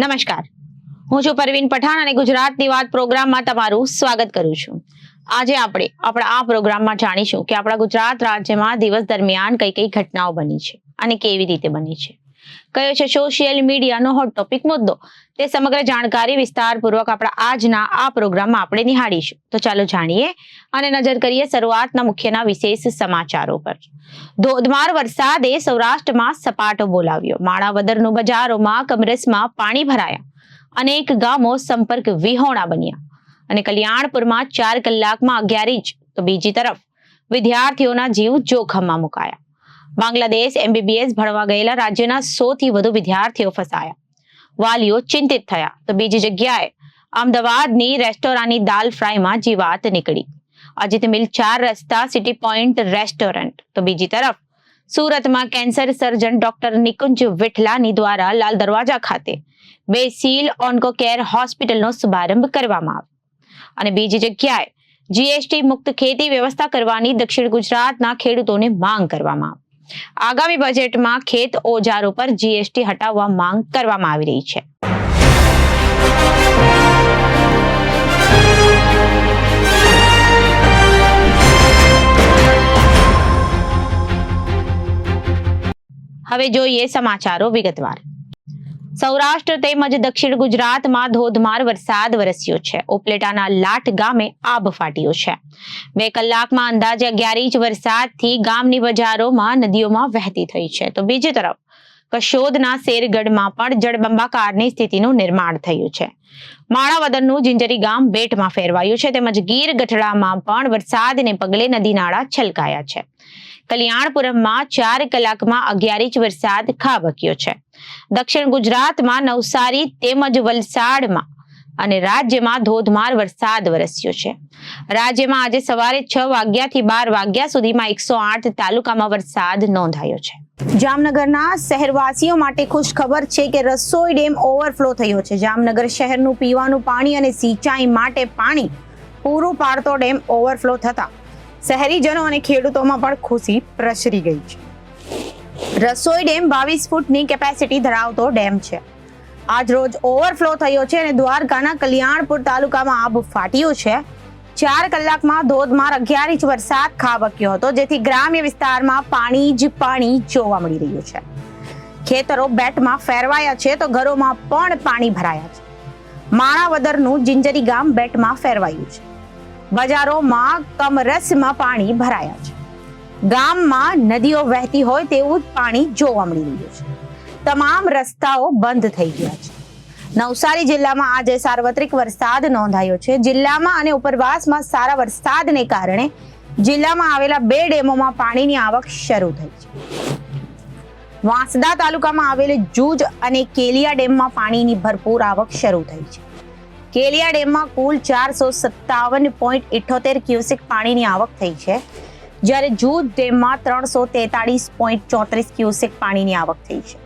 નમસ્કાર, હું છું પરવીન પઠાણ અને ગુજરાતની વાત પ્રોગ્રામમાં તમારું સ્વાગત કરું છું. આજે આપણે આપણા આ પ્રોગ્રામમાં જાણીશું કે આપણા ગુજરાત રાજ્યમાં દિવસ દરમિયાન કઈ કઈ ઘટનાઓ બની છે અને કેવી રીતે બની છે, કયો છે સોશિયલ મીડિયાનો હોટ ટોપિક મુદ્દો. તે સમગ્ર જાણકારી વિસ્તારપૂર્વક આપણા આજના આ પ્રોગ્રામમાં આપણે નિહાળીશું. તો ચાલો જાણીએ અને નજર કરીએ શરૂઆતના મુખ્યના વિશેષ સમાચારો પર. ધોધમાર વરસાદે સૌરાષ્ટ્રમાં સપાટો બોલાવ્યો. માણાવદરનું બજારોમાં કમરસમાં પાણી ભરાયા. અનેક ગામો સંપર્ક વિહોણા બન્યા અને કલ્યાણપુરમાં 4 કલાકમાં 11 ઇંચ. તો બીજી તરફ વિદ્યાર્થીઓના જીવ જોખમમાં મુકાયા. બાંગ્લાદેશ MBBS ભણવા ગયેલા રાજ્યના 100 થી વધુ વિદ્યાર્થીઓ ફસાયા. વાલીઓ ચિંતિત થયા. તો બીજી જગ્યાએ અમદાવાદની રેસ્ટોરાંની દાલ ફ્રાયમાં જીવાત નીકળી. અજીત મિલ 4 રસ્તા સિટી પોઈન્ટ રેસ્ટોરન્ટ. તો બીજી તરફ સુરતમાં cancer surgeon doctor Nikunj Vithlani દ્વારા લાલ દરવાજા ખાતે બેસિલ ઓન્કો કેર હોસ્પિટલનો શુભારંભ કરવામાં આવ્યો. અને બીજી જગ્યાએ GST મુક્ત ખેતી વ્યવસ્થા કરવાની દક્ષિણ ગુજરાતના ખેડૂતોને માંગ કરવામાં આવી. આગામી બજેટમાં ખેત ઓજારો પર GST હટાવવા માંગ કરવામાં આવી રહી છે. હવે જોઈએ સમાચારો વિગતવાર. સૌરાષ્ટ્ર તેમજ દક્ષિણ ગુજરાતમાં ધોધમાર વરસાદ વરસ્યો છે. ઉપલેટાના લાઠ ગામે આભ ફાટ્યો છે. 2 કલાકમાં અંદાજે 11 ઇંચ વરસાદથી ગામની બજારોમાં નદીઓમાં વહેતી થઈ છે. તો બીજી તરફ કશોદના શેરગઢમાં પણ જળબંબાકારની સ્થિતિનું નિર્માણ થયું છે. માણાવદરનું જિંજરી ગામ બેટમાં ફેરવાયું છે. તેમજ ગીર ગઢડામાં પણ વરસાદને પગલે નદી નાળા છલકાયા છે. કલ્યાણપુરમાં 4 કલાકમાં 11 ઇંચ વરસાદ ખાબક્યો છે. દક્ષિણ ગુજરાતમાં નવસારી તેમજ વલસાડમાં અને રાજ્યમાં ધોધમાર વરસાદ વરસ્યો છે. રાજ્યમાં આજે સવારે 6 વાગ્યાથી 12 વાગ્યા સુધીમાં 108 તાલુકામાં વરસાદ નોંધાયો છે. જામનગરના શહેરવાસીઓ માટે ખુશ ખબર છે કે રસોઈ ડેમ ઓવરફ્લો થયો છે. જામનગર શહેરનું પીવાનું પાણી અને સિંચાઈ માટે પાણી પૂરું પાડતો ડેમ ઓવરફ્લો થતા શહેરીજનો અને ખેડૂતોમાં પણ ખુશી પ્રસરી ગઈ છે. રસોઈ ડેમ 22 ફૂટની કેપેસિટી ધરાવતો ડેમ છે. આજ રોજ ઓવરફ્લો થયો છે અને દ્વારકાના કલ્યાણપુર તાલુકામાં આભ ફાટ્યું છે. 4 કલાકમાં ધોધમાર 11 ઇંચ વરસાદ ખાબક્યો હતો, જેથી ગ્રામ્ય વિસ્તારમાં પાણી જ પાણી જોવા મળી રહ્યું છે. ખેતરો બેટમાં ફેરવાયા છે તો ઘરોમાં પણ પાણી ભરાયા છે. માણાવદરનું જિંજરી ગામ બેટમાં ફેરવાયું છે. બજારોમાં કમરસમાં પાણી ભરાયા છે. ગામમાં નદીઓ વહેતી હોય તેવું પાણી જોવા મળી રહ્યું છે. તમામ રસ્તાઓ બંધ થઈ ગયા છે. નવસારી જિલ્લામાં આજે સાર્વત્રિક વરસાદ નોંધાયો છે. જિલ્લામાં અને ઉપરવાસમાં સારા વરસાદને કારણે જિલ્લામાં આવેલા 2 ડેમોમાં પાણીની આવક શરૂ થઈ છે. વાંસદા તાલુકામાં આવેલ જૂજ અને કેલિયા ડેમમાં પાણીની ભરપૂર આવક શરૂ થઈ છે. કેલિયા ડેમમાં કુલ 457.78 ક્યુસેક પાણીની આવક થઈ છે, જ્યારે જૂજ ડેમમાં 343.34 ક્યુસેક પાણીની આવક થઈ છે.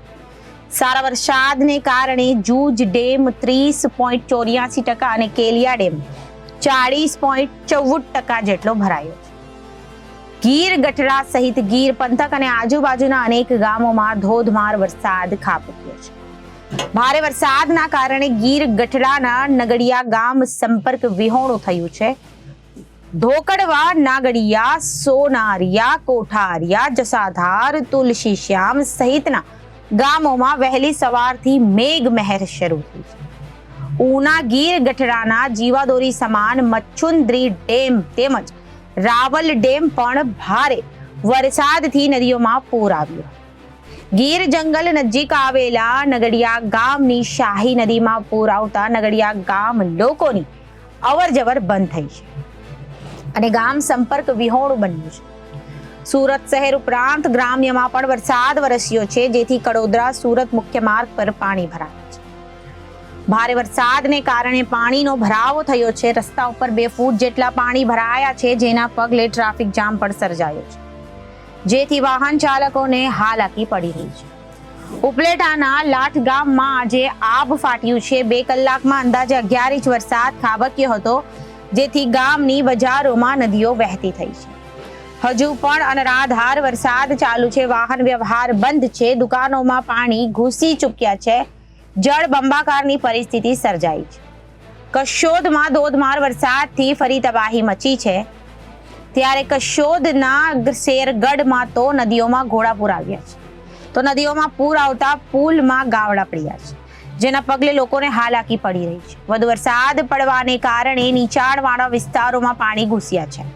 સારા વરસાદને કારણે જૂજ ડેમ 30.84% અને કેલિયા ડેમ 40.14% જેટલો ભરાયો છે. ગીર ગઢડા સહિત ગીર પંથક અને આજુબાજુના અનેક ગામોમાં ધોધમાર વરસાદ ખાબક્યો છે. ભારે વરસાદના કારણે ગીર ગઢડાના નગડિયા ગામ સંપર્ક વિહોણું થયું છે. ધોકડવા, નાગડિયા, સોનારિયા, કોઠારિયા, જસાધાર, તુલસી શ્યામ સહિતના ગામોમાં વહેલી સવારથી મેઘમહેર શરૂ થઈ છે. ઉના ગીર ગઢડાના જીવાદોરી સમાન મચ્છુન્દ્રી ડેમ તેમજ રાવલ ડેમ પણ ભારે વરસાદથી નદીઓમાં પૂર આવ્યું. ગીર જંગલ નજીક આવેલા નગડિયા ગામની શાહી નદીમાં પૂર આવતા નગડિયા ગામ લોકોની અવરજવર બંધ થઈ છે અને ગામ સંપર્ક વિહોણું બન્યું છે. સુરત શહેર ઉપરાંત ગ્રામ્યમાં પણ વરસાદ વરસ્યો છે, જેથી કડોદરા સુરત મુખ્ય માર્ગ પર પાણી ભરાયા છે. ભારે વરસાદને કારણે પાણીનો ભરાવો થયો છે. રસ્તા ઉપર 2 ફૂટ જેટલા પાણી ભરાયા છે, જેના પગલે ટ્રાફિક જામ પણ સર્જાયો છે, જેથી વાહન ચાલકોને હાલાકી પડી રહી છે. ઉપલેટાના લાઠ ગામમાં આજે આભ ફાટ્યું છે. 2 કલાકમાં અંદાજે 11 ઇંચ વરસાદ ખાબક્યો હતો, જેથી ગામની બજારોમાં નદીઓ વહેતી થઈ છે. હજુ પણ અનરાધાર વરસાદ ચાલુ છે. વાહન વ્યવહાર બંધ છે. દુકાનોમાં પાણી ઘૂસી ચૂક્યા છે. જળ બંબાકારની પરિસ્થિતિ સર્જાઈ છે. કશોદમાં ધોધમાર વરસાદથી ફરી તબાહી મચી છે. ત્યારે કશોદના શેરગઢમાં તો નદીઓમાં ઘોડાપૂર આવ્યા છે. તો નદીઓમાં પૂર આવતા પુલમાં ગાવડા પડ્યા છે, જેના પગલે લોકોને હાલાકી પડી રહી છે. વધુ વરસાદ પડવાને કારણે નીચાણવાળા વિસ્તારોમાં પાણી ઘૂસ્યા છે.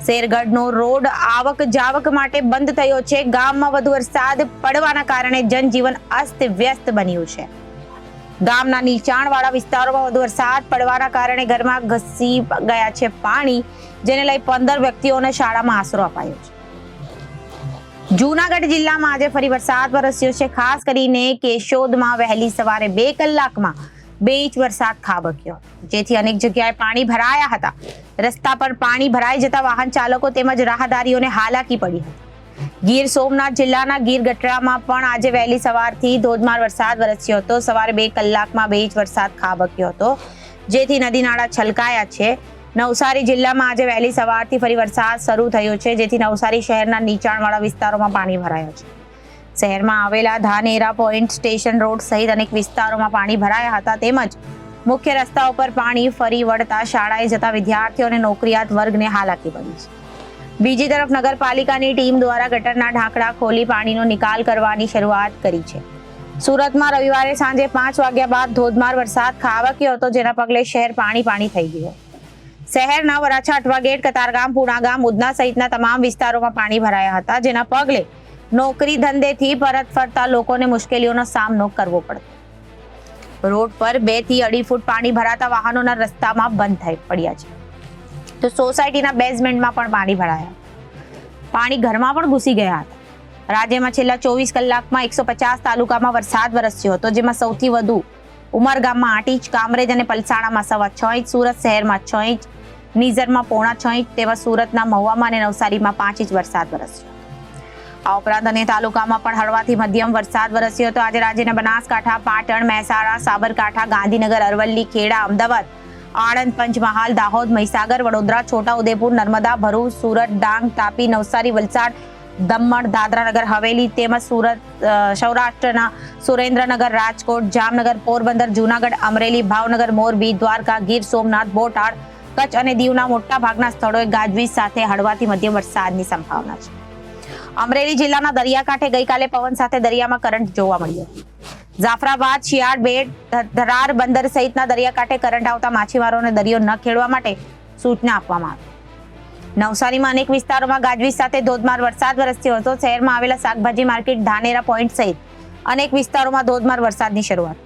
શેરગઢનો રોડ આવક જાવક માટે બંધ થયો છે. ગામમાં વધુ વરસાદ પડવાના કારણે જનજીવન અસ્તવ્યસ્ત બન્યું છે. ગામના નીચાણવાળા વિસ્તારોમાં વધુ વરસાદ પડવાના કારણે ઘરમાં ઘસી ગયા છે પાણી, જેને લઈ 15 વ્યક્તિઓને શાળામાં આશરો અપાયો છે. જૂનાગઢ જિલ્લામાં આજે ફરી વરસાદ વરસ્યો છે. ખાસ કરીને કેશોદમાં વહેલી સવારે 2 કલાકમાં 2 ઇંચ વરસાદ ખાબક્યો, જેથી અનેક જગ્યાએ પાણી ભરાયા હતા. રસ્તા પર પાણી ભરાઈ જતા વાહન ચાલકો તેમજ રાહદારીઓને હાલાકી પડી હતી. ગીર સોમનાથ જિલ્લાના ગીર ગઢડામાં પણ આજે વહેલી સવારથી ધોધમાર વરસાદ વરસ્યો હતો. સવારે 2 કલાકમાં 2 ઇંચ વરસાદ ખાબક્યો હતો, જેથી નદી નાળા છલકાયા છે. નવસારી જિલ્લામાં આજે વહેલી સવારથી ફરી વરસાદ શરૂ થયો છે, જેથી નવસારી શહેરના નીચાણવાળા વિસ્તારોમાં પાણી ભરાયા છે. શહેરમાં આવેલા ધાનેરા પોઈન્ટ, સ્ટેશન રોડ સહિત અનેક વિસ્તારોમાં પાણી ભરાયા હતા. તેમજ મુખ્ય રસ્તાઓ પર પાણી ફરી વળતા શાળાએ જતા વિદ્યાર્થીઓ અને નોકરિયાત વર્ગને હાલાકી પડી છે. બીજી તરફ નગરપાલિકાની ટીમ દ્વારા ગટરના ઢાંકણા ખોલી પાણીનો નિકાલ કરવાની શરૂઆત કરી છે. સુરતમાં રવિવારે સાંજે 5 વાગ્યા બાદ ધોધમાર વરસાદ ખાબક્યો હતો, જેના પગલે શહેર પાણી થઈ ગયું. શહેરના વરાછા, અટવા ગેટ, કતારગામ, પૂણાગામ, ઉધના સહિતના તમામ વિસ્તારોમાં પાણી ભરાયા હતા, જેના પગલે નોકરી ધંધેથી પરત ફરતા લોકોને મુશ્કેલીઓનો સામનો કરવો પડતો. રોડ પર 2 થી 2.5 ફૂટ પાણી ભરાતા વાહનોના રસ્તામાં બંધ થઈ પડ્યા છે. તો સોસાયટીના બેઝમેન્ટમાં પણ પાણી ભરાયા. પાણી ઘરમાં પણ ઘૂસી ગયા હતા. રાજ્યમાં છેલ્લા 24 કલાકમાં 150 તાલુકામાં વરસાદ વરસ્યો હતો, જેમાં સૌથી વધુ ઉમરગામમાં 8 ઇંચ, કામરેજ અને પલસાણામાં 6.25 ઇંચ, સુરત શહેરમાં 6 ઇંચ, નિઝરમાં 0.5 ઇંચ, તેમજ સુરતના મહુવામાં અને નવસારીમાં 5 ઇંચ વરસાદ વરસ્યો. આ ઉપરાંત અન્ય તાલુકામાં પણ હળવાથી મધ્યમ વરસાદ વરસ્યો હતો. આજે રાજ્યના બનાસકાંઠા, પાટણ, મહેસાણા, સાબરકાંઠા, ગાંધીનગર, અરવલ્લી, ખેડા, અમદાવાદ, આણંદ, પંચમહાલ, દાહોદ, મહીસાગર, વડોદરા, છોટાઉદેપુર, નર્મદા, ભરૂચ, સુરત, ડાંગ, તાપી, નવસારી, વલસાડ, દમણ, દાદરાનગર હવેલી તેમજ સૌરાષ્ટ્રના સુરેન્દ્રનગર, રાજકોટ, જામનગર, પોરબંદર, જૂનાગઢ, અમરેલી, ભાવનગર, મોરબી, દ્વારકા, ગીર સોમનાથ, બોટાદ, કચ્છ અને દીવના મોટા ભાગના સ્થળોએ ગાજવીજ સાથે હળવાથી મધ્યમ વરસાદની સંભાવના છે. અમરેલી જિલ્લાના દરિયાકાંઠે ગઈકાલે પવન સાથે દરિયામાં કરંટ જોવા મળ્યો. જાફરાબાદ, શિયાળ બેટ, ધરાર બંદર સહિતના દરિયાકાંઠે કરંટ આવતા માછીમારોને દરિયો ન ખેડવા માટે સૂચના આપવામાં આવી. નવસારીમાં અનેક વિસ્તારોમાં ગાજવીજ સાથે ધોધમાર વરસાદ વરસ્યો હતો. શહેરમાં આવેલા શાકભાજી માર્કેટ, ધાનેરા પોઈન્ટ સહિત અનેક વિસ્તારોમાં ધોધમાર વરસાદની શરૂઆત.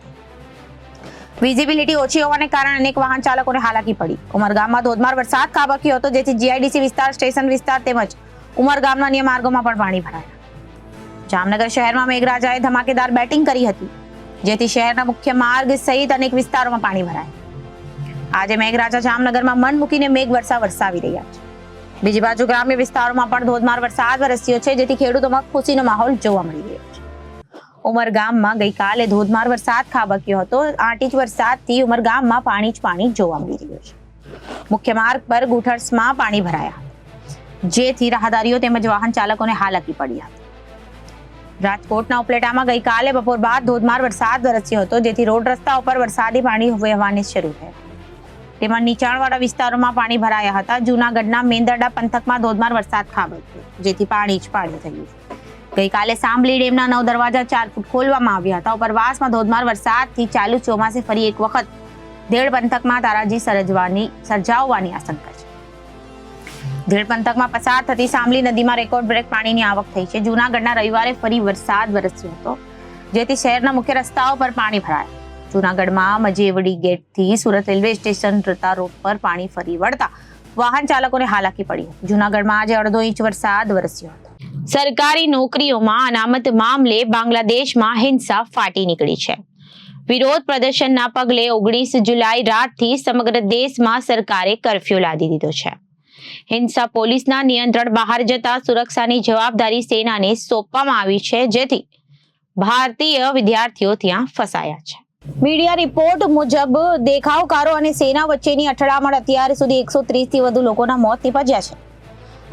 વિઝિબિલિટી ઓછી હોવાને કારણે અનેક વાહન ચાલકોને હાલાકી પડી. ઉમરગામમાં ધોધમાર વરસાદ ખાબક્યો હતો, જેથી જીઆઈડીસી વિસ્તાર, સ્ટેશન વિસ્તાર તેમજ ઉમરગામના અન્ય માર્ગોમાં પણ પાણી ભરાયા. જામનગર શહેરમાં મેઘરાજાએ ધમાકેદાર બેટિંગ કરી હતી, જેથી શહેરના મુખ્ય માર્ગ સહિત અનેક વિસ્તારોમાં પાણી ભરાયા. આજે મેઘરાજા જામનગરમાં મન મૂકીને મેઘવર્ષા વરસાવી રહ્યા છે. બીજી બાજુ ગ્રામ્ય વિસ્તારોમાં પણ ધોધમાર વરસાદ વરસ્યો છે, જેથી ખેડૂતોમાં ખુશીનો માહોલ જોવા મળી રહ્યો છે. ઉમરગામમાં ગઈકાલે ધોધમાર વરસાદ ખાબક્યો હતો. 8 ઇંચ વરસાદથી ઉમરગામમાં પાણી જ પાણી જોવા મળી રહ્યું છે. મુખ્ય માર્ગ પર ગુઠર્સમાં પાણી ભરાયા હતા, જેથી રાહદારીઓ તેમજ વાહન ચાલકોને હાલાકી પડી હતી. રાજકોટના ઉપલેટામાં ગઈકાલે બપોર બાદ ધોધમાર વરસાદ વરસ્યો હતો, જેથી રોડ રસ્તા ઉપર વરસાદી પાણી વહેવાની શરૂ થયા. તેમાં નીચાણવાળા વિસ્તારોમાં પાણી ભરાયા હતા. જૂનાગઢના મેંદરડા પંથકમાં ધોધમાર વરસાદ ખાબક્યો, જેથી પાણી જ પાણી થયું. ગઈકાલે સાંભલી ડેમના 9 દરવાજા 4 ફૂટ ખોલવામાં આવ્યા હતા. ઉપરવાસમાં ધોધમાર વરસાદથી ચાલુ ચોમાસે ફરી એક વખત ધેડ પંથકમાં તારાજી સર્જાવવાની આશંકા છે. ધેડ પંથકમાં પસાર થતી સાંભલી નદીમાં રેકોર્ડ બ્રેક પાણીની આવક થઈ છે. જૂનાગઢના રવિવારે ફરી વરસાદ વરસ્યો હતો, જેથી શહેરના મુખ્ય રસ્તાઓ પર પાણી ભરાયા. જૂનાગઢમાં મજેવડી ગેટથી સુરત રેલવે સ્ટેશન જતા રોડ પર પાણી ફરી વળતા વાહન ચાલકોને હાલાકી પડી. જૂનાગઢમાં આજે 1.5 ઇંચ વરસાદ વરસ્યો હતો. સરકારી નોકરીઓમાં અનામત મામલે બાંગ્લાદેશમાં હિંસા ફાટી નીકળી છે. વિરોધ પ્રદર્શનના પગલે 19 જુલાઈ રાતથી સમગ્ર દેશમાં સરકારે કર્ફ્યુ લાદી દીધો છે. હિંસા પોલીસના નિયંત્રણ બહાર જતા સુરક્ષાની જવાબદારી સેનાને સોંપવામાં આવી છે, જેથી ભારતીય વિદ્યાર્થીઓ ત્યાં ફસાયા છે. મીડિયા રિપોર્ટ મુજબ દેખાવકારો અને સેના વચ્ચેની અથડામણ અત્યાર સુધી 130 થી વધુ લોકોના મોત નીપજ્યા છે.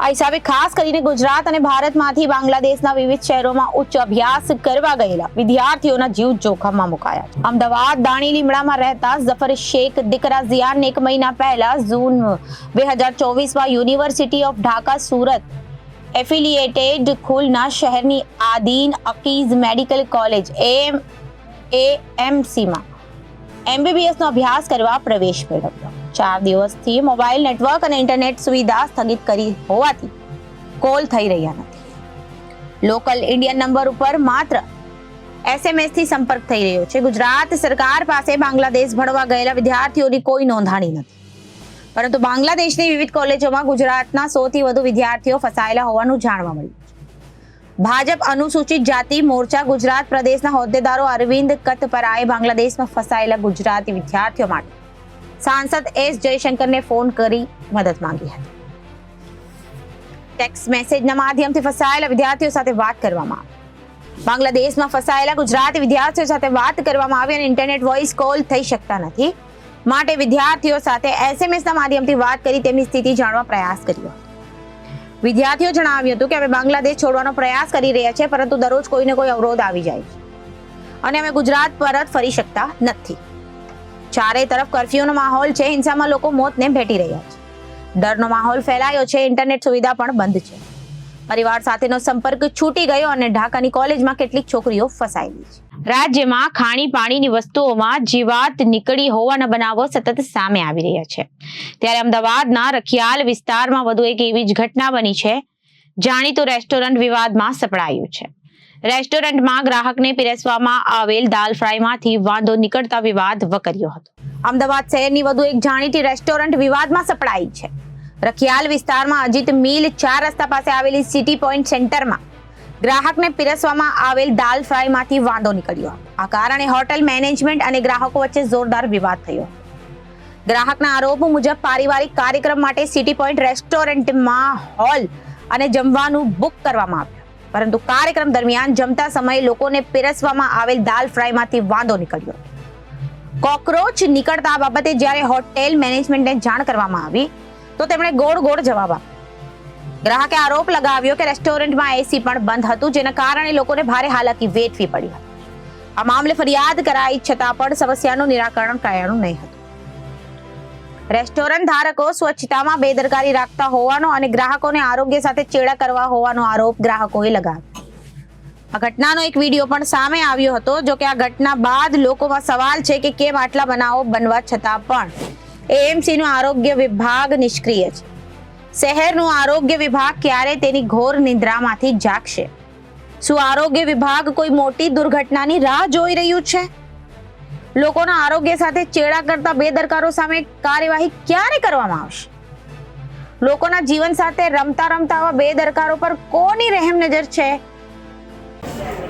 આ હિસાબે ખાસ કરીને ગુજરાત અને ભારતમાંથી બાંગ્લાદેશના વિવિધ શહેરોમાં ઉચ્ચ અભ્યાસ કરવા ગયેલા વિદ્યાર્થીઓના જીવ જોખમમાં મુકાયા. અમદાવાદ દાણી લીમડામાં રહેતા ઝફર શેખ દીકરા ઝિયાન 1 મહિના પહેલા જૂન 2024માં university of Dhaka Surat affiliated ખુલના શહેરની આદીન અકીઝ મેડિકલ કોલેજ AMCમાં MBBS નો અભ્યાસ કરવા પ્રવેશ મેળવ્યો. 4 દિવસથી મોબાઈલ નેટવર્ક અને ઇન્ટરનેટ સુવિધા સ્થગિત કરી હોવાથી કોલ થઈ રહ્યા નથી. લોકલ ઇન્ડિયન નંબર ઉપર માત્ર SMS થી સંપર્ક થઈ રહ્યો છે. ગુજરાત સરકાર પાસે બાંગ્લાદેશ ભણવા ગયેલા વિદ્યાર્થીઓની કોઈ નોંધણી નથી, પરંતુ બાંગ્લાદેશની વિવિધ કોલેજોમાં ગુજરાતના 100 થી વધુ વિદ્યાર્થીઓ ફસાયેલા હોવાનું જાણવા મળ્યું. ભાજપ અનુસૂચિત જાતિ મોરચા ગુજરાત પ્રદેશના હોદ્દેદારો અરવિંદ કતપરાએ બાંગ્લાદેશમાં ફસાયેલા ગુજરાતી વિદ્યાર્થીઓ માટે સાંસદ S જયશંકરને ફોન કરી મદદ માંગી હતી. ટેક્સ્ટ મેસેજના માધ્યમથી ફસાયેલા વિદ્યાર્થીઓ સાથે વાત કરવામાં આવી. બાંગ્લાદેશમાં ફસાયેલા ગુજરાતી વિદ્યાર્થીઓ સાથે વાત કરવામાં આવી અને ઇન્ટરનેટ વોઇસ કોલ થઈ શકતા નથી, માટે વિદ્યાર્થીઓ સાથે SMS ના માધ્યમથી વાત કરી તેમની સ્થિતિ જાણવા પ્રયાસ કર્યો. વિદ્યાર્થીઓ જણાવ્યું હતું કે અમે બાંગ્લાદેશ છોડવાનો પ્રયાસ કરી રહ્યા છીએ, પરંતુ દરરોજ કોઈને કોઈ અવરોધ આવી જાય છે અને અમે ગુજરાત પરત ફરી શકતા નથી. ચારે તરફ કર્ફ્યુનો માહોલ છે. હિંસામાં લોકો મોતને ભેટી રહ્યા છે. ડરનો માહોલ ફેલાયો છે. ઇન્ટરનેટ સુવિધા પણ બંધ છે. પરિવાર સાથેનો સંપર્ક છૂટી ગયો અને ઢાકાની કોલેજમાં કેટલીક છોકરીઓ ફસાયેલી છે. રાજ્યમાં ખાણીપાણીની વસ્તુઓમાં જીવાત નીકળી હોવાના બનાવો સતત સામે આવી રહ્યા છે. ત્યારે અમદાવાદના રખિયાલ વિસ્તારમાં વધુ એક એવી જ ઘટના બની છે. જાણીતું રેસ્ટોરન્ટ વિવાદમાં સપડાયું છે. રેસ્ટોરન્ટમાં ગ્રાહકને પીરસવામાં આવેલ દાલ ફ્રાયમાંથી વાંધો નીકળતા વિવાદ વકર્યો હતો. અમદાવાદ શહેરની વધુ એક જાણીતી રેસ્ટોરન્ટ વિવાદમાં સપડાઈ છે. રખિયાલ વિસ્તારમાં અજીત મિલ 4 રસ્તા પાસે આવેલી સિટી પોઈન્ટ સેન્ટરમાં ગ્રાહકને પીરસવામાં આવેલ દાલ ફ્રાયમાંથી વાંધો નીકળ્યો. આ કારણે હોટેલ મેનેજમેન્ટ અને ગ્રાહકો વચ્ચે જોરદાર વિવાદ થયો. ગ્રાહકના આરોપ મુજબ પારિવારિક કાર્યક્રમ માટે સિટી પોઈન્ટ રેસ્ટોરન્ટમાં હોલ અને જમવાનું બુક કરવામાં આવ્યું, પરંતુ કાર્યક્રમ દરમિયાન જમતા સમયે લોકોને પીરસવામાં આવેલ દાલ ફ્રાયમાંથી વાંધો નીકળ્યો. કોકરોચ નીકળતા આ બાબતે જ્યારે હોટેલ મેનેજમેન્ટને જાણ કરવામાં આવી તો તેમણે ગોળ જવાબ આપ્યો. ગ્રાહકે આરોપ લગાવ્યો કે રેસ્ટોરન્ટમાં AC પણ બંધ હતું, જેના કારણે લોકોને ભારે હાલાકી વેઠવી પડી હતી. આ મામલે ફરિયાદ કરાઈ છતાં પણ સમસ્યાનું નિરાકરણ કરાયું નહીં હતું. રેસ્ટોરન્ટ ધારકો સ્વચ્છતામાં બેદરકારી રાખતા હોવાનો અને ગ્રાહકોને આરોગ્ય સાથે ચેડા કરવા હોવાનો આરોપ ગ્રાહકોએ લગાવ્યો. આ ઘટનાનો એક વિડીયો પણ સામે આવ્યો હતો. જો કે આ ઘટના બાદ લોકોમાં સવાલ છે કે કેમ આટલા બનાવો બનવા છતાં પણ AMC નું આરોગ્ય વિભાગ નિષ્ક્રિય છે. શહેરનું આરોગ્ય વિભાગ ક્યારે તેની ઘોર નિંદ્રામાંથી જાગશે? શું આરોગ્ય વિભાગ કોઈ મોટી દુર્ઘટનાની રાહ જોઈ રહ્યું છે? લોકોના આરોગ્ય સાથે ચેડા કરતા બેદરકારો સામે કાર્યવાહી ક્યારે કરવામાં આવશે? લોકોના જીવન સાથે રમતા આવા બેદરકારો પર કોની રહેમ નજર છે?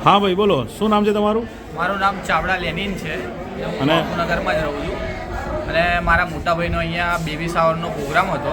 હા ભાઈ બોલો, શું નામ છે તમારું? મારું નામ ચાવડા લેનિન છે. હું બાપુનગરમાં જ રહું છું અને મારા મોટા ભાઈનો અહીંયા બેબી શાવરનો પ્રોગ્રામ હતો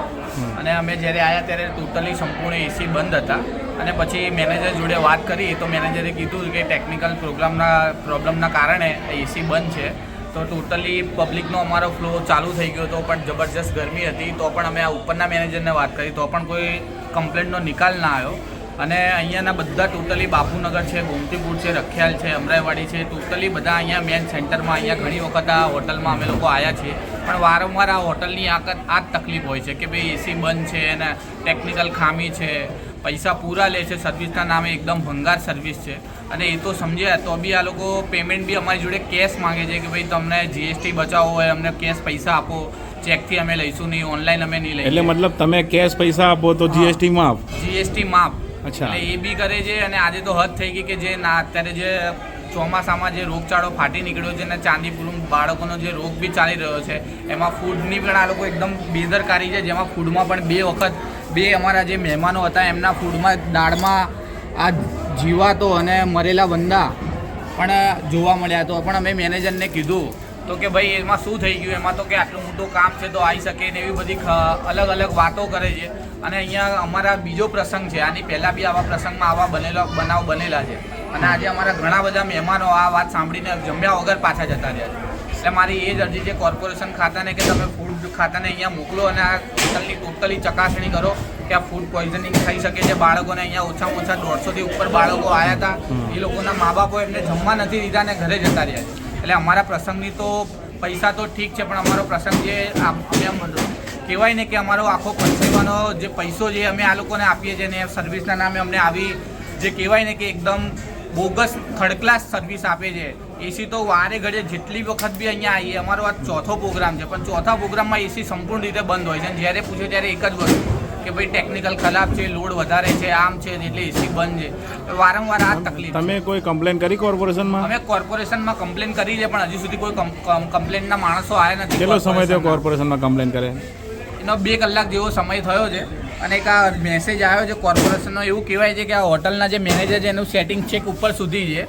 અને અમે જ્યારે આવ્યા ત્યારે ટોટલી સંપૂર્ણ AC બંધ હતા અને પછી મેનેજર જોડે વાત કરી તો મેનેજરે કીધું કે ટેકનિકલ પ્રોબ્લેમના કારણે AC બંધ છે. તો ટોટલી પબ્લિકનો અમારો ફ્લો ચાલુ થઈ ગયો હતો, પણ જબરજસ્ત ગરમી હતી તો પણ અમે આ ઉપરના મેનેજરને વાત કરી તો પણ કોઈ કમ્પ્લેન્ટનો નિકાલ ના આવ્યો. અને અહીંયાના બધા ટોટલી બાપુનગર છે, ગોમતીપુર છે, રખિયાલ છે, અમરાઈવાડી છે, ટોટલી બધા અહીંયા મેન સેન્ટરમાં અહીંયા ઘણી વખત આ હોટલમાં અમે લોકો આવ્યા છીએ, પણ વારંવાર આ હોટલની આ જ તકલીફ હોય છે કે ભાઈ AC બંધ છે અને ટેકનિકલ ખામી છે, પૈસા પૂરા લે છે, સર્વિસના નામે એકદમ ભંગાર સર્વિસ છે. અને એ તો સમજ્યા તો બી આ લોકો પેમેન્ટ બી અમારી જોડે કેશ માંગે છે કે ભાઈ તમને GST બચાવવો હોય અમને કેશ પૈસા આપો, ચેકથી અમે લઈશું નહીં, ઓનલાઈન અમે નહીં લઈએ. એટલે મતલબ તમે કેશ પૈસા આપો તો GST માફ? GST માફ. અચ્છા. એટલે એ બી કરે છે. અને આજે તો હદ થઈ ગઈ કે જે અત્યારે જે ચોમાસામાં જે રોગચાળો ફાટી નીકળ્યો છે અને ચાંદીપુર બાળકોનો જે રોગ બી ચાલી રહ્યો છે એમાં ફૂડની પણ આ લોકો એકદમ બેદરકારી છે, જેમાં ફૂડમાં પણ 2 વખત 2 અમારા જે મહેમાનો હતા એમના ફૂડમાં દાળમાં આ જીવાતો અને મરેલા બંદા પણ જોવા મળ્યા. તો પણ અમે મેનેજરને કીધું તો કે ભાઈ એમાં શું થઈ ગયું, એમાં તો કે આટલું મોટું કામ છે તો આવી શકે ને એવી બધી અલગ વાતો કરે છે. અને અહીંયા અમારા બીજો પ્રસંગ છે, આની પહેલાં બી આવા પ્રસંગમાં આવા બનાવ બનેલા છે અને આજે અમારા ઘણા બધા મહેમાનો આ વાત સાંભળીને જમ્યા વગર પાછા જતા રહ્યા છે. એટલે મારી એ જ અરજી છે કોર્પોરેશન ખાતાને કે તમે ફૂડ ખાતાને અહીંયા મોકલો અને આ હોટલની ટોટલી ચકાસણી કરો કે આ ફૂડ પોઈઝનિંગ થઈ શકે છે બાળકોને. અહીંયા ઓછામાં ઓછા 150થી ઉપર બાળકો આવ્યા હતા. એ લોકોના મા બાપો એમને જમવા નથી દીધા ને ઘરે જતા રહ્યા છે. એટલે અમારા પ્રસંગની તો પૈસા તો ઠીક છે, પણ અમારો પ્રસંગ જે અમે કહેવાય ને કે અમારો આખો પરસેવાનો જે પૈસો જે અમે આ લોકોને આપીએ છીએ ને સર્વિસના નામે અમને આવી જે કહેવાય ને કે એકદમ બોગસ થર્ડ ક્લાસ સર્વિસ આપે છે. એસી તો વારે ઘડે જેટલી વખત બી અહીંયા આવીએ, અમારો આ ચોથો પ્રોગ્રામ છે, પણ ચોથા પ્રોગ્રામમાં એસી સંપૂર્ણ રીતે બંધ હોય છે. અને જ્યારે પૂછે ત્યારે એક જ વસ્તુ કે ભાઈ ટેકનિકલ ખરાબ છે, લોડ વધારે છે, આમ છે, એટલે એસી બંધ છે. વારંવાર આ તકલીફ. તમે કોઈ કમ્પ્લેન કરી કોર્પોરેશનમાં? અમે કોર્પોરેશનમાં કમ્પ્લેન કરી છે, પણ હજી સુધી કોઈ કમ્પ્લેનના માણસો આવ્યા નથી. કેટલો સમય થયો કોર્પોરેશનમાં કમ્પ્લેન કરે? એનો 2 કલાક જેવો સમય થયો છે. અને એક આ મેસેજ આવ્યો છે કોર્પોરેશનનો, એવું કહેવાય છે કે આ હોટલના જે મેનેજર છે એનું સેટિંગ ચેક ઉપર સુધી છે.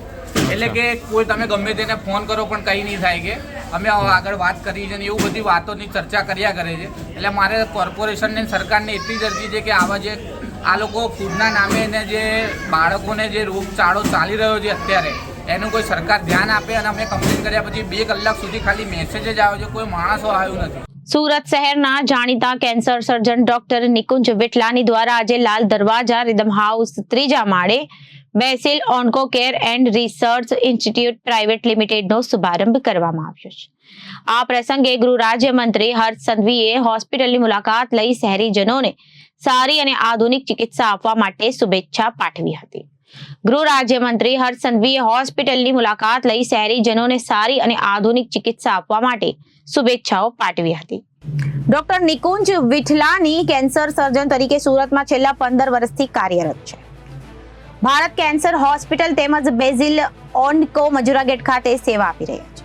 એટલે કે કોઈ તમે ગમે તેને ફોન કરો પણ કંઈ નહીં થાય કે અમે આગળ વાત કરી છે ને એવું બધી વાતોની ચર્ચા કર્યા કરે છે. એટલે મારે કોર્પોરેશનને સરકારને એટલી જ અરજી છે કે આવા જે આ લોકો ફૂડના નામે ને જે બાળકોને જે રોગચાળો ચાલી રહ્યો છે અત્યારે એનું કોઈ સરકાર ધ્યાન આપે. અને અમે કમ્પ્લેન કર્યા પછી 2 કલાક સુધી ખાલી મેસેજ જ આવ્યો છે, કોઈ માણસો આવ્યું નથી. સુરત શહેરના જાણીતા cancer surgeon doctor Nikunj Vithlani દ્વારા આજે લાલ દરવાજા રિધમ હાઉસ 3જા માળે basil onco care and research institute private લિમિટેડનો શુભારંભ કરવામાં આવ્યો છે. આ પ્રસંગે ગૃહ રાજ્યમંત્રી હર્ષ સંઘવીએ હોસ્પિટલની મુલાકાત લઈ શહેરીજનોને સારી અને આધુનિક ચિકિત્સા આપવા માટે શુભેચ્છા પાઠવી હતી. ગૃહ રાજ્યમંત્રી હર્ષ સંઘવીએ હોસ્પિટલની મુલાકાત લઈ શહેરીજનોને સારી અને આધુનિક ચિકિત્સા આપવા માટે શુભેચ્છાઓ પાઠવી હતી. ડોક્ટર નિકુંજ વિઠલાની કેન્સર સર્જન તરીકે સુરતમાં છેલ્લા 15 વર્ષથી કાર્યરત છે. ભારત કેન્સર હોસ્પિટલ તેમજ બેઝિલ ઓન્કો મજુરાગેટ ખાતે સેવા આપી રહ્યા છે.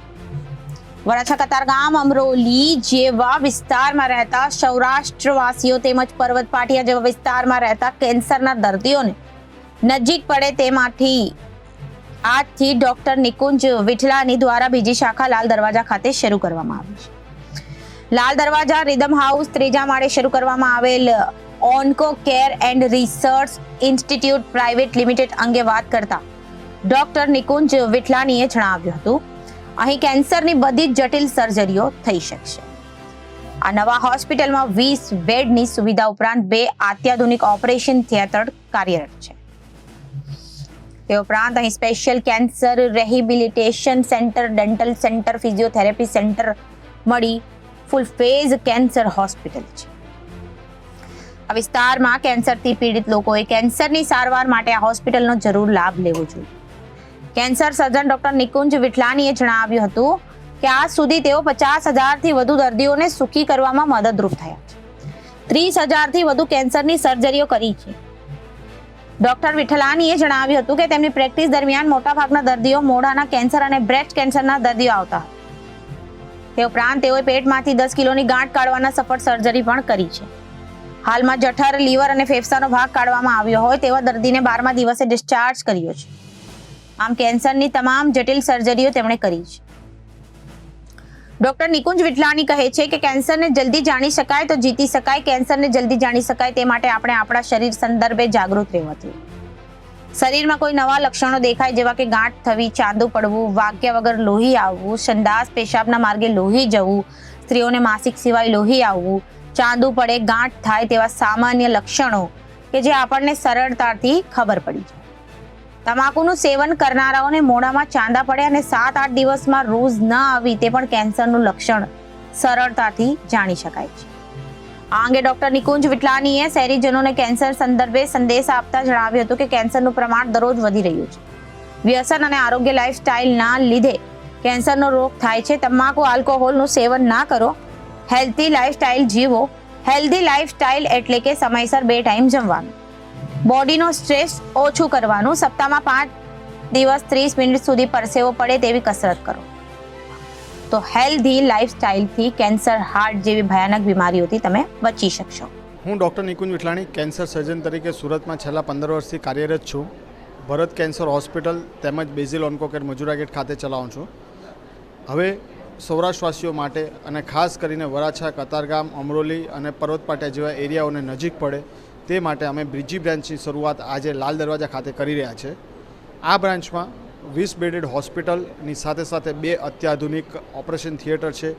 વરાછા કતારગામ, અમરોલી જેવા વિસ્તારમાં રહેતા સૌરાષ્ટ્રવાસીઓ તેમજ પર્વત પાટિયા જેવા વિસ્તારમાં રહેતા કેન્સરના દર્દીઓને નજીક પડે તે માટે આજથી ડોક્ટર નિકુંજ વિઠલાની દ્વારા બીજી શાખા લાલ દરવાજા ખાતે શરૂ કરવામાં આવી છે. લાલ દરવાજા રિધમ હાઉસ 3જા માળે શરૂ કરવામાં આવેલ onco care and research institute private limited અંગે વાત કરતા ડોક્ટર નિકુંજ વિઠલાનીએ જણાવ્યું હતું, અહીં કેન્સરની બધી જ જટિલ સર્જરીઓ થઈ શકશે. આ નવા હોસ્પિટલમાં 20 બેડની સુવિધા ઉપરાંત 2 અત્યાધુનિક ઓપરેશન થિયેટર કાર્યરત છે. તે ઉપરાંત અહીં special cancer rehabilitation centre, dental centre, physiotherapy centre મળી ફૂલ ફેઝ કેન્સર હોસ્પિટલ છે. આ વિસ્તારમાં કેન્સરથી પીડિત લોકોએ કેન્સરની સારવાર માટે આ હોસ્પિટલનો જરૂર લાભ લેવો જોઈએ. કેન્સર સર્જન ડોક્ટર નિકુંજ વિઠલાનીએ જણાવ્યું હતું કે આજ સુધી તેઓ 50,000થી વધુ દર્દીઓને સુખી કરવામાં મદદરૂપ થયા છે. 30,000થી વધુ કેન્સરની સર્જરીઓ કરી છે. ડોક્ટર વિઠલાનીએ જણાવ્યું હતું કે તેમની પ્રેક્ટિસ દરમિયાન મોટાભાગના દર્દીઓ મોઢાના કેન્સર અને બ્રેસ્ટ કેન્સરના દર્દીઓ આવતા હતા. તે ઉપરાંત તેઓએ પેટમાંથી 10 કિલોની ગાંઠ કાઢવાના સફળ સર્જરી પણ કરી છે. હાલમાં જઠર, લીવર અને ફેફસાનો ભાગ કાઢવામાં આવ્યો હોય તેવા દર્દીને 12મા દિવસે ડિસ્ચાર્જ કર્યો છે. આમ કેન્સરની તમામ જટિલ સર્જરીઓ તેમણે કરી છે. ડોક્ટર નિકુંજ વિઠલાની કહે છે કે કેન્સરને જલ્દી જાણી શકાય તો જીતી શકાય. કેન્સરને જલ્દી જાણી શકાય તે માટે આપણે આપણા શરીર સંદર્ભે જાગૃત રહેવું જોઈએ. શરીરમાં કોઈ નવા લક્ષણો દેખાય જેવા કે ગાંઠ થવી, ચાંદુ પડવું, વાગ્યા વગર લોહી આવવું, સંડાસ પેશાબના માર્ગે લોહી જવું, સ્ત્રીઓને માસિક સિવાય લોહી આવવું, ચાંદુ પડે, ગાંઠ થાય તેવા સામાન્ય લક્ષણો કે જે આપણને સરળતાથી ખબર પડી જાય. તમાકુનું સેવન કરનારાઓને મોઢામાં ચાંદા પડે અને 7-8 દિવસમાં રોજ ન આવી તે પણ કેન્સરનું લક્ષણ સરળતાથી જાણી શકાય છે. આ અંગે ડોક્ટર નિકુંજ વિઠલાનીએ શહેરીજનોને કેન્સર સંદર્ભે સંદેશ આપતા જણાવ્યું હતું કે કેન્સરનું પ્રમાણ દરરોજ વધી રહ્યું છે. વ્યસન અને આરોગ્ય લાઇફસ્ટાઇલના લીધે કેન્સરનો રોગ થાય છે. તમાકુ, આલ્કોહોલનું સેવન ના કરો, હેલ્ધી લાઇફસ્ટાઇલ જીવો. હેલ્ધી લાઇફસ્ટાઇલ એટલે કે સમયસર 2 ટાઈમ જમવાનું, બોડીનો સ્ટ્રેસ ઓછું કરવાનું, સપ્તાહમાં 5 દિવસ 30 મિનિટ સુધી પરસેવો પડે તેવી કસરત કરો. તો હેલ્ધી લાઇફસ્ટાઇલથી કેન્સર, હાર્ટ જેવી ભયાનક બીમારીઓથી તમે બચી શકશો. હું ડૉક્ટર નિકુંજ વિઠલાણી કેન્સર સર્જન તરીકે સુરતમાં છેલ્લા 15 વર્ષથી કાર્યરત છું. ભરત કેન્સર હોસ્પિટલ તેમજ બેઝિલ ઓન્કો કેર મજુરાગેટ ખાતે ચલાવું છું. હવે સૌરાષ્ટ્રવાસીઓ માટે અને ખાસ કરીને વરાછા, કતારગામ, અમરોલી અને પર્વત પાટિયા જેવા એરિયાઓને નજીક પડે તે માટે અમે બીજી બ્રાન્ચની શરૂઆત આજે લાલ દરવાજા ખાતે કરી રહ્યા છે. આ બ્રાન્ચમાં 20 બેડેડ હોસ્પિટલની સાથે સાથે 2 અત્યાધુનિક ઓપરેશન થિયેટર છે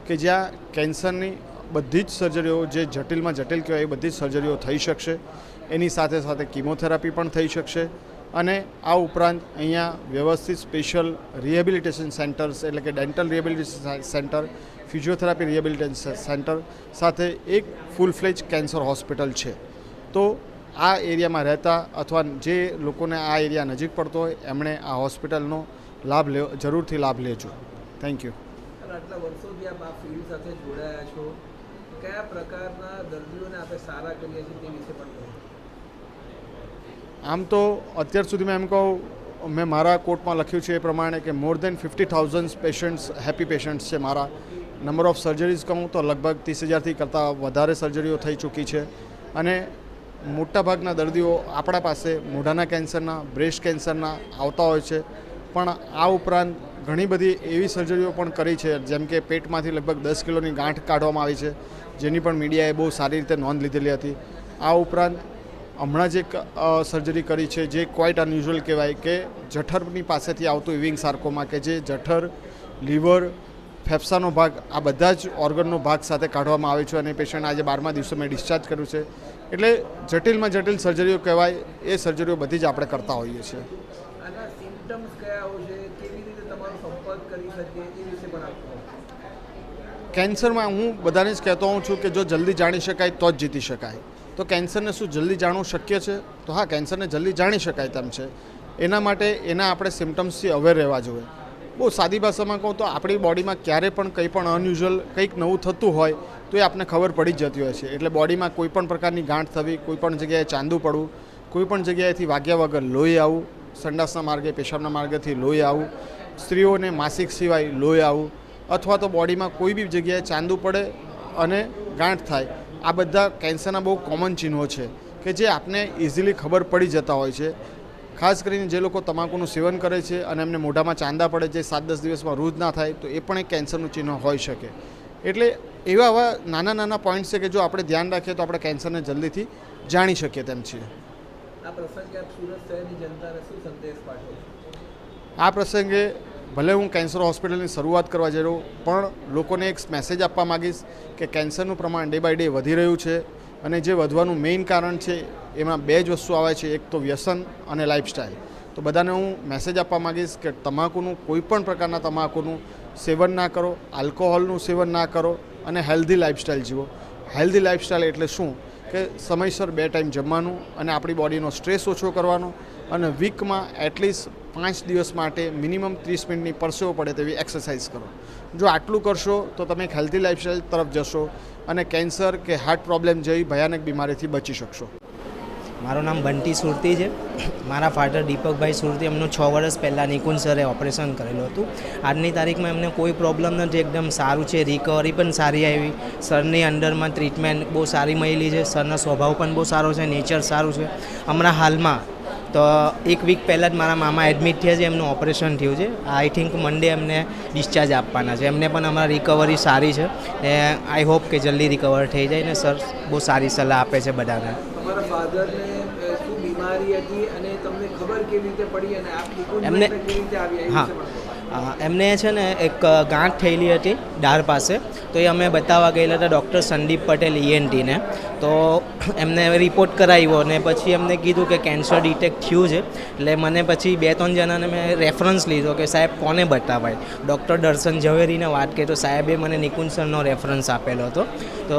કે જ્યાં કેન્સરની બધી જ સર્જરીઓ જે જટિલમાં જટિલ કહેવાય એ બધી જ સર્જરીઓ થઈ શકશે. એની સાથે સાથે કીમોથેરાપી પણ થઈ શકશે અને આ ઉપરાંત અહીંયા વ્યવસ્થિત સ્પેશિયલ રિહેબિલિટેશન સેન્ટર્સ એટલે કે dental rehabilitation centre, physiotherapy rehabilitation centre સાથે એક ફૂલ ફ્લેજ કેન્સર હોસ્પિટલ છે. તો આ એરિયામાં રહેતા અથવા જે લોકોને આ એરિયા નજીક પડતો હોય એમણે આ હોસ્પિટલનો જરૂરથી લાભ લેજો. Thank you. આટલા વર્ષોથી આપ આ ફિલ્ડ સાથે જોડાયા છો, કયા પ્રકારના દર્દીઓને આપણે સારા કરીએ છીએ તે વિશે પણ કહો. આમ તો અત્યાર સુધીમાં એમ કહું, મેં મારા કોર્ટમાં લખ્યું છે એ પ્રમાણે કે મોર દેન 50,000 પેશન્ટ્સ હેપી પેશન્ટ્સ છે. મારા નંબર ઓફ સર્જરીઝ કહું તો લગભગ 30,000થી કરતાં વધારે સર્જરીઓ થઈ ચૂકી છે અને મોટાભાગના દર્દીઓ આપણા પાસે મોઢાના કેન્સરના, બ્રેસ્ટ કેન્સરના આવતા હોય છે. પણ આ ઉપરાંત ઘણી બધી એવી સર્જરીઓ પણ કરી છે, જેમ કે પેટમાંથી લગભગ 10 કિલોની ગાંઠ કાઢવામાં આવી છે, જેની પણ મીડિયાએ બહુ સારી રીતે નોંધ લીધેલી હતી. આ ઉપરાંત હમણાં જ એક સર્જરી કરી છે જે ક્વાઇટ અનયુઝ્યુઅલ કહેવાય કે જઠરની પાસેથી આવતું ઇવિંગ સાર્કોમા, કે જે જઠર, લીવર, ફેફસાનો ભાગ આ બધા જ ઓર્ગનનો ભાગ સાથે કાઢવામાં આવે છે અને પેશન્ટ આજે 12મા દિવસે મેં ડિસ્ચાર્જ કર્યું છે. એટલે જટિલમાં જટિલ સર્જરીઓ કહેવાય એ સર્જરીઓ બધી જ આપણે કરતા હોઈએ છીએ. આના સિમ્પટમ્સ કયા હોય છે, કેવી રીતે તમારો સંપર્ક કરી શકીએ એ વિશે પણ આપ કહો. કેન્સરમાં હું બધાને જ કહેતો હોઉં છું કે જો જલ્દી જાણી શકાય તો જ જીતી શકાય. તો કેન્સરને શું જલ્દી જાણવું શક્ય છે? તો હા, કેન્સરને જલ્દી જાણી શકાય તેમ છે. એના માટે આપણે સિમ્પટમ્સથી અવેર રહેવા જોઈએ. બહુ સાદી ભાષામાં કહું તો આપણી બોડીમાં ક્યારે પણ કંઈ પણ અનયુઝ્યુઅલ કંઈક નવું થતું હોય તો એ આપણને ખબર પડી જ જતી હોય છે. એટલે બોડીમાં કોઈ પણ પ્રકારની ગાંઠ થવી, કોઈ પણ જગ્યાએ ચાંદું પડવું, કોઈ પણ જગ્યાએથી વાગ્યા વગર લોહી આવવું, સંડાસના માર્ગે, પેશાબના માર્ગેથી લોહી આવવું, સ્ત્રીઓને માસિક સિવાય લોહી આવવું, અથવા તો બોડીમાં કોઈ બી જગ્યાએ ચાંદું પડે અને ગાંઠ થાય, આ બધા કેન્સરના બહુ કોમન ચિહ્નો છે કે જે આપને ઇઝીલી ખબર પડી જતા હોય છે. ખાસ કરીને જે લોકો તમાકુનું સેવન કરે છે અને એમને મોઢામાં ચાંદા પડે, જે 7-10 દિવસમાં રૂજ ના થાય, તો એ પણ એક કેન્સરનું ચિહ્ન હોઈ શકે. એટલે આવા નાના નાના પોઈન્ટ્સ છે કે જો આપણે ધ્યાન રાખીએ તો આપણે કેન્સરને જલ્દીથી જાણી શકીએ તેમ છીએ. આ પ્રસંગે આપ સુરત શહેરની જનતાને શું સંદેશ પાઠવો? આ પ્રસંગે ભલે હું કેન્સર હોસ્પિટલની શરૂઆત કરવા જઈ રહ્યો, પણ લોકોને એક મેસેજ આપવા માગીશ કે કેન્સરનું પ્રમાણ ડે બાય ડે વધી રહ્યું છે અને જે વધવાનું મેઇન કારણ છે એમાં 2 જ વસ્તુ આવે છે, એક તો વ્યસન અને લાઇફસ્ટાઇલ. તો બધાને હું મેસેજ આપવા માગીશ કે કોઈ પણ પ્રકારના તમાકુનું સેવન ના કરો, આલ્કોહોલનું સેવન ના કરો અને હેલ્ધી લાઇફસ્ટાઇલ જીવો. હેલ્ધી લાઇફસ્ટાઇલ એટલે શું કે સમયસર 2 ટાઈમ જમવાનું અને આપણી બોડીનો સ્ટ્રેસ ઓછો કરવાનો અને વીકમાં એટલીસ્ટ 5 દિવસ માટે મિનિમમ 30 મિનિટની પરસેવો પડે તેવી એક્સરસાઇઝ કરો. જો આટલું કરશો તો તમે એક હેલ્ધી લાઇફસ્ટાઇલ તરફ જશો અને કેન્સર કે હાર્ટ પ્રોબ્લેમ જેવી ભયાનક બીમારીથી બચી શકશો. મારું નામ બંટી સુરતી છે. મારા ફાધર દીપકભાઈ સુરતી, એમનું 6 વર્ષ પહેલાં નિકુંજ સરે ઓપરેશન કરેલું હતું. આજની તારીખમાં એમને કોઈ પ્રોબ્લેમ નથી, એકદમ સારું છે, રિકવરી પણ સારી આવી. સરની અંડરમાં ટ્રીટમેન્ટ બહુ સારી મળેલી છે. સરનો સ્વભાવ પણ બહુ સારો છે, નેચર સારું છે. હમણાં હાલમાં તો 1 વીક પહેલાં જ મારા મામા એડમિટ થયા છે, એમનું ઓપરેશન થયું છે. આઈ થિંક મંડે એમને ડિસ્ચાર્જ આપવાના છે. એમને પણ અમારા રિકવરી સારી છે ને આઈ હોપ કે જલ્દી રિકવર થઈ જાય ને સર બહુ સારી સલાહ આપે છે બધાને. તમારા ફાધરને શું બીમારી હતી અને તમને ખબર કેવી રીતે પડી અને આપ એમને કેવી રીતે આવ્યા? હા, એમને છે ને એક ગાંઠ થયેલી હતી ડાળ પાસે, તો એ અમે બતાવવા ગયેલા હતા ડૉક્ટર સંદીપ પટેલ ENTને. તો એમને રિપોર્ટ કરાવ્યો અને પછી એમને કીધું કે કેન્સર ડિટેક્ટ થયું છે. એટલે મને પછી 2-3 જણાને મેં રેફરન્સ લીધો કે સાહેબ કોને બતાવાય. ડૉક્ટર દર્શન ઝવેરીને વાત કરી તો સાહેબે મને નિકુંજ સરનો રેફરન્સ આપેલો હતો. તો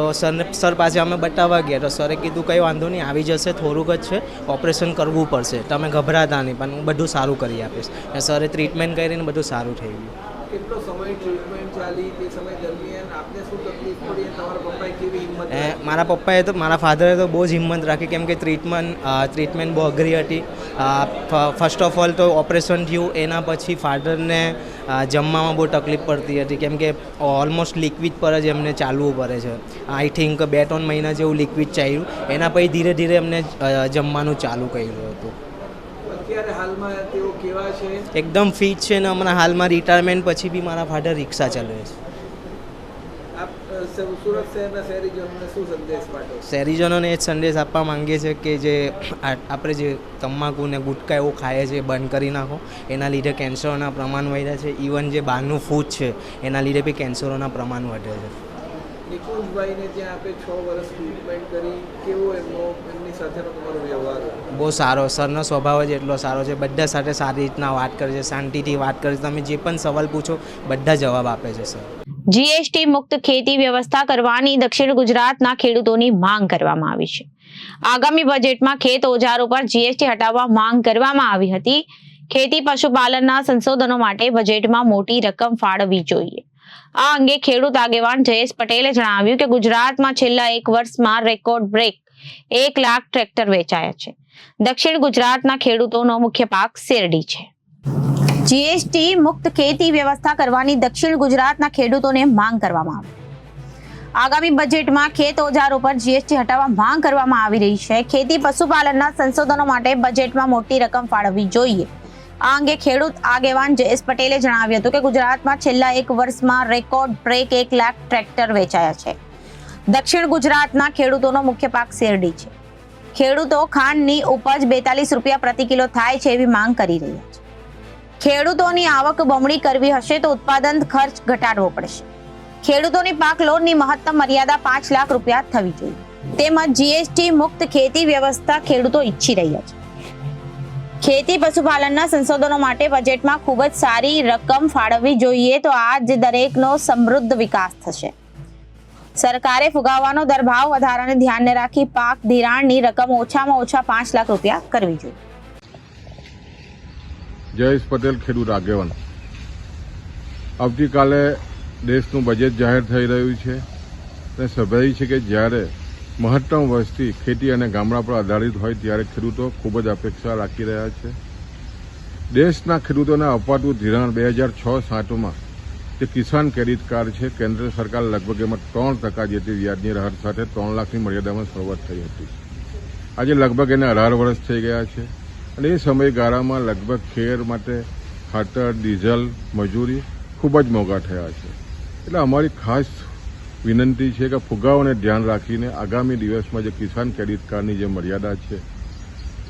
સર પાસે અમે બતાવવા ગયા તો સરે કીધું કંઈ વાંધો નહીં, આવી જશે, થોડુંક જ છે, ઓપરેશન કરવું પડશે, તમે ગભરાતા નહીં, પણ હું બધું સારું કરી આપીશ. અને સરે ટ્રીટમેન્ટ કરીને બધું સારું થઈ ગયું. કેટલો સમય ટ્રીટમેન્ટ ચાલી, તે સમય દરમિયાન આપને શું તકલીફ પડી અને તમારા પપ્પાએ કેવી હિંમત? મારા ફાધરે તો બહુ જ હિંમત રાખી, કેમ કે ટ્રીટમેન્ટ બહુ અઘરી હતી. ફર્સ્ટ ઓફ ઓલ તો ઓપરેશન થયું, એના પછી ફાધરને જમવામાં બહુ તકલીફ પડતી હતી, કેમ કે ઓલમોસ્ટ લિક્વિડ પર જ એમને ચાલવું પડે છે. આઈ થિંક 2-3 મહિના જેવું લિક્વિડ ચાલ્યું, એના પછી ધીરે ધીરે એમને જમવાનું ચાલુ કર્યું હતું. અત્યારે હાલમાં તેઓ કેવા છે? એકદમ ફિટ છે ને હમણાં હાલમાં રિટાયરમેન્ટ પછી બી મારા ફાધર રિક્ષા ચલાવે છે. આપ સુરત શહેરના શહેરીજનોને શું સંદેશ પાઠવો? શહેરીજનોને એ જ સંદેશ આપવા માંગીએ છીએ કે જે આપણે જે તમાકુ ને ગુટકા એવું ખાઈએ છીએ બંધ કરી નાખો. એના લીધે કેન્સરોના પ્રમાણ વધ્યા છે. ઇવન જે બહારનું ફૂડ છે એના લીધે બી કેન્સરોના પ્રમાણ વધે છે. નિકુંજભાઈને ત્યાં આપે 6 વર્ષ ટ્રીટમેન્ટ કરી, કેવો એમની સાથેનો તમારો વ્યવહાર હતો? બહુ સારો, સરનો સ્વભાવ જ એટલો સારો છે. બધા સાથે સારી રીતના વાત કરે છે, શાંતિથી વાત કરે છે. તમે જે પણ સવાલ પૂછો બધા જવાબ આપે છે સર. જીએસટી મુક્ત ખેતી વ્યવસ્થા કરવાની દક્ષિણ ગુજરાતના ખેડૂતોની માંગ કરવામાં આવી છે. આગામી બજેટમાં ખેત ઓજારો પર જીએસટી હટાવવા માંગ કરવામાં આવી હતી. ખેતી પશુપાલનના સંશોધનો માટે બજેટમાં મોટી રકમ ફાળવવી જોઈએ. આ અંગે ખેડૂત આગેવાન જયેશ પટેલે જણાવ્યું કે ગુજરાતમાં છેલ્લા 1 વર્ષમાં રેકોર્ડ બ્રેક 1 લાખ ટ્રેક્ટર વેચાયા છે. દક્ષિણ ગુજરાતના ખેડૂતોનો મુખ્ય પાક શેરડી છે. જીએસટી મુક્ત ખેતી વ્યવસ્થા કરવાની દક્ષિણ ગુજરાતના ખેડૂતોને માંગ કરવામાં આવી. આગામી બજેટમાં ખેત ઓજારો પર જીએસટી હટાવવા માંગ કરવામાં આવી રહી છે. ખેતી પશુપાલનના સંશોધનો માટે બજેટમાં મોટી રકમ ફાળવવી જોઈએ. આ અંગે ખેડૂત આગેવાન જયેશ પટેલે જણાવ્યું હતું કે ગુજરાતમાં છેલ્લા 1 વર્ષમાં રેકોર્ડ બ્રેક 1 લાખ ટ્રેક્ટર વેચાયા છે. દક્ષિણ ગુજરાતના ખેડૂતોનો મુખ્ય પાક શેરડી છે. ખેડૂતો ખાંડની ઉપજ 42 રૂપિયા પ્રતિ કિલો થાય છે એવી માંગ કરી રહ્યા છે. ખેડૂતોની આવક બમણી કરવી હશે તો ઉત્પાદન ખર્ચ ઘટાડવો પડશે. ખેડૂતોની પાક લોનની મહત્તમ મર્યાદા 5 લાખ રૂપિયા થવી જોઈએ. તેમજ જીએસટી મુક્ત ખેતી વ્યવસ્થા ખેડૂતો ઈચ્છી રહ્યા છે. ખેતી પશુપાલનના સંશોધનો માટે બજેટમાં ખૂબ જ સારી રકમ ફાળવવી જોઈએ તો આ જ દરેકનો સમૃદ્ધ વિકાસ થશે. સરકારે ફુગાવાનો દરભાવ વધારાને ધ્યાને રાખી પાક ધિરાણની રકમ ઓછામાં ઓછા 5 લાખ રૂપિયા કરવી જોઈએ. જયેશ પટેલ, ખેડૂત આગેવાન. આવતીકાલે દેશનું બજેટ જાહેર થઈ રહ્યું છે અને સ્વાભાવિક છે કે જ્યારે મહત્તમ વસ્તી ખેતી અને ગામડા પર આધારિત હોય ત્યારે ખેડૂતો ખૂબ જ અપેક્ષા રાખી રહ્યા છે. દેશના ખેડૂતોને અપાતું ધિરાણ 2006-07માં જે કિસાન ક્રેડિટ કાર્ડ છે, કેન્દ્ર સરકાર લગભગ એમાં 3% જેટલી વ્યાજની રાહત સાથે 3 લાખની મર્યાદામાં શરૂઆત થઈ હતી. આજે લગભગ એને 18 વર્ષ થઈ ગયા છે અને એ સમયગાળામાં લગભગ ખેર માટે ખાતર, ડીઝલ, મજૂરી ખૂબ જ મોંઘા થયા છે. એટલે અમારી ખાસ વિનંતી છે કે ફુગાવાને ધ્યાન રાખીને આગામી દિવસમાં જે કિસાન ક્રેડિટ કાર્ડની જે મર્યાદા છે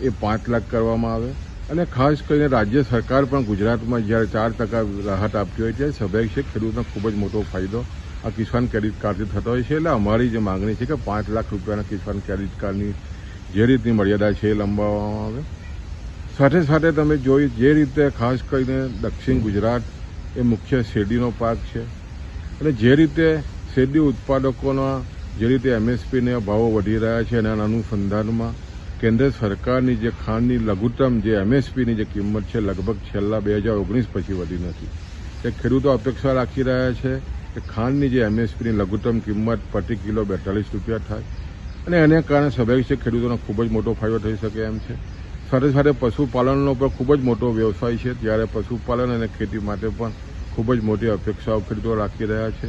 એ 5 લાખ કરવામાં આવે અને ખાસ કરીને રાજ્ય સરકાર પણ ગુજરાતમાં જ્યારે 4% રાહત આપતી હોય ત્યારે સ્વાભાવિક છે ખેડૂતનો ખૂબ જ મોટો ફાયદો આ કિસાન ક્રેડિટ કાર્ડથી થતો હોય છે. એટલે અમારી જે માંગણી છે કે 5 લાખ રૂપિયાના કિસાન ક્રેડિટ કાર્ડની જે રીતની મર્યાદા છે એ લંબાવવામાં આવે. સાથે સાથે તમે જોઈ જે રીતે ખાસ કરીને દક્ષિણ ગુજરાત એ મુખ્ય શેરડીનો પાક છે અને જે રીતે શેરડી ઉત્પાદકોના જે રીતે એમએસપીના ભાવો વધી રહ્યા છે એના અનુસંધાનમાં કેન્દ્ર સરકારની જે ખાંડની લઘુત્તમ જે એમએસપીની જે કિંમત છે લગભગ છેલ્લા 2019 પછી વધી નથી. એ ખેડૂતો અપેક્ષા રાખી રહ્યા છે કે ખાંડની જે એમએસપીની લઘુત્તમ કિંમત પ્રતિ કિલો 42 રૂપિયા થાય અને એને કારણે સ્વાભાવિક છે ખેડૂતોનો ખૂબ જ મોટો ફાયદો થઈ શકે એમ છે. સાથે સાથે પશુપાલનનો પણ ખૂબ જ મોટો વ્યવસાય છે ત્યારે પશુપાલન અને ખેતી માટે પણ ખૂબ જ મોટી અપેક્ષાઓ ખેડૂતો રાખી રહ્યા છે.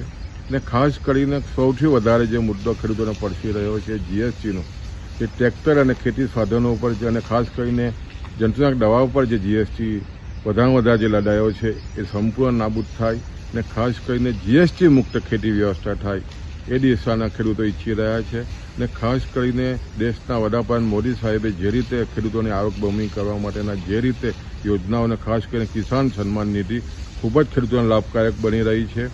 અને ખાસ કરીને સૌથી વધારે જે મુદ્દો ખેડૂતોને પડસી રહ્યો છે જીએસટીનો, જે ટ્રેક્ટર અને ખેતી સાધનો ઉપર છે અને ખાસ કરીને જંતુનાશક દવાઓ પર જે જીએસટી વધારે વધારે જે લડાયો છે એ સંપૂર્ણ નાબૂદ થાય અને ખાસ કરીને જીએસટી મુક્ત ખેતી વ્યવસ્થા થાય એ દિશાના ખેડૂતો ઈચ્છી રહ્યા છે. અને ખાસ કરીને દેશના વડાપ્રધાન મોદી સાહેબે જે રીતે ખેડૂતોની આવક બમણી કરવા માટેના જે રીતે યોજનાઓને ખાસ કરીને કિસાન સન્માન નિધિ ખૂબ જ ખેડૂતોને લાભકારક બની રહી છે.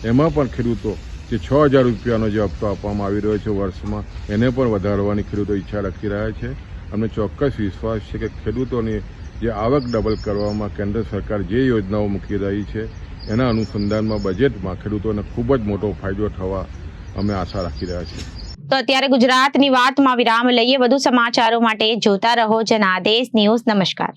એમાં પણ ખેડૂતો જે 6,000 રૂપિયાનો જે હપ્તો આપવામાં આવી રહ્યો છે વર્ષમાં એને પણ વધારવાની ખેડૂતો ઈચ્છા રાખી રહ્યા છે. અમને ચોક્કસ વિશ્વાસ છે કે ખેડૂતોની જે આવક ડબલ કરવામાં કેન્દ્ર સરકાર જે યોજનાઓ મૂકી રહી છે એના અનુસંધાનમાં બજેટમાં ખેડૂતોને ખૂબ જ મોટો ફાયદો થવા અમે આશા રાખી રહ્યા છીએ. તો અત્યારે ગુજરાતની વાતમાં વિરામ લઈએ. વધુ સમાચારો માટે જોતા રહો જનાદેશ ન્યૂઝ. નમસ્કાર.